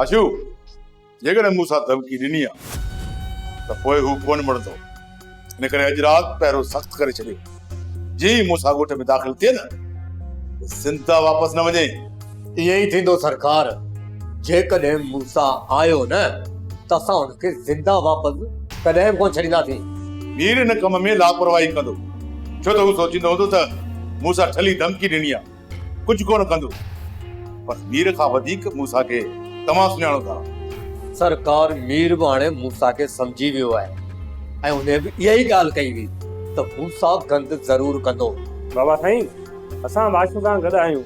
आशू जेकॾहिं मूंसां धमकी ॾिनी आहे त पोइ हू कोन मुड़ंदो। इन करे अॼु राति पहिरियों सख़्तु करे छॾियो, जीअं मूंसां ॻोठ में दाख़िल थिए न ज़िंदा वापसि न वञे। ईअं ई थींदो सरकार। जेकॾहिं मूंसा आयो न त असां हुनखे ज़िंदा वापसि कॾहिं कोन छॾींदासीं। मीर हिन कम में लापरवाही कंदो, छो त हू सोचींदो हूंदो त मूंसां ठली धमकी ॾिनी आहे, कुझु कोन कंदो। पर मीर खां वधीक मूंसा खे तव्हां सुञाणो था। सरकार मीर बि हाणे मूंसा खे सम्झी वियो आहे ऐं उन बि इहा ई ॻाल्हि कई हुई त मूंसा गंद ज़रूरु कंदो। बाबा साईं, असां आशू सां गॾु आहियूं।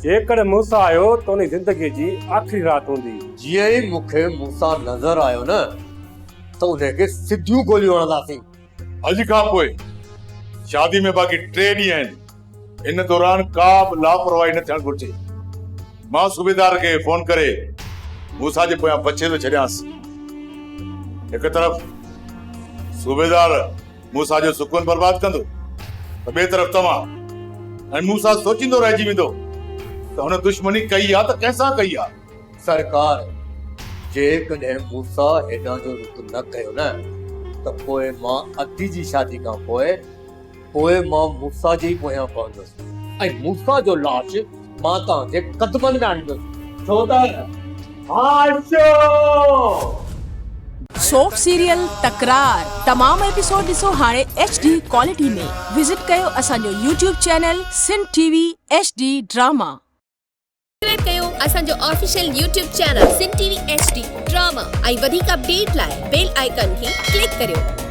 जेकॾहिं मूंसा आयो त उन ज़िंदगीअ जी आख़िरी राति हूंदी। जीअं ई मूंखे मूंसा नज़र आयो न त उनखे सिधियूं गोलियूं हणंदासीं। अॼु खां पोइ शादी में बाक़ी 3 ॾींहं आहिनि, इन दौरान का बि लापरवाही न थियणु घुरिजे। मां सूबेदार खे फोन करे मूंसा जे पोयां बचे थो छॾियांसि। हिकु तरफ़ सूबेदार मूंसा जो सुकून बर्बाद कंदो त ॿिए तरफ़ तव्हां ऐं मूंसा सोचींदो रहिजी वेंदो त हुन दुश्मनी कई आहे त कंहिंसां कई आहे। सरकार, जेकॾहिं मूंसा हेॾां जो रुख न कयो न त पोइ मां अदी जी शादी खां पोइ मां मूंसा जे ई पोयां पवंदुसि ऐं मूंसा जो लाश मां तव्हांजे क़दमनि में आणींदुसि। छो त सोप सीरियल तकरार तमाम एपिसोड ॾिसो हाणे HD क्वालिटी में। विजिट कयो असांजो YouTube channel Sindh TV HD drama. Subscribe कयो असांजो official YouTube channel Sindh TV HD drama ऐं वधीक अपडेट लाइ बेल आइकन खे क्लिक करियो।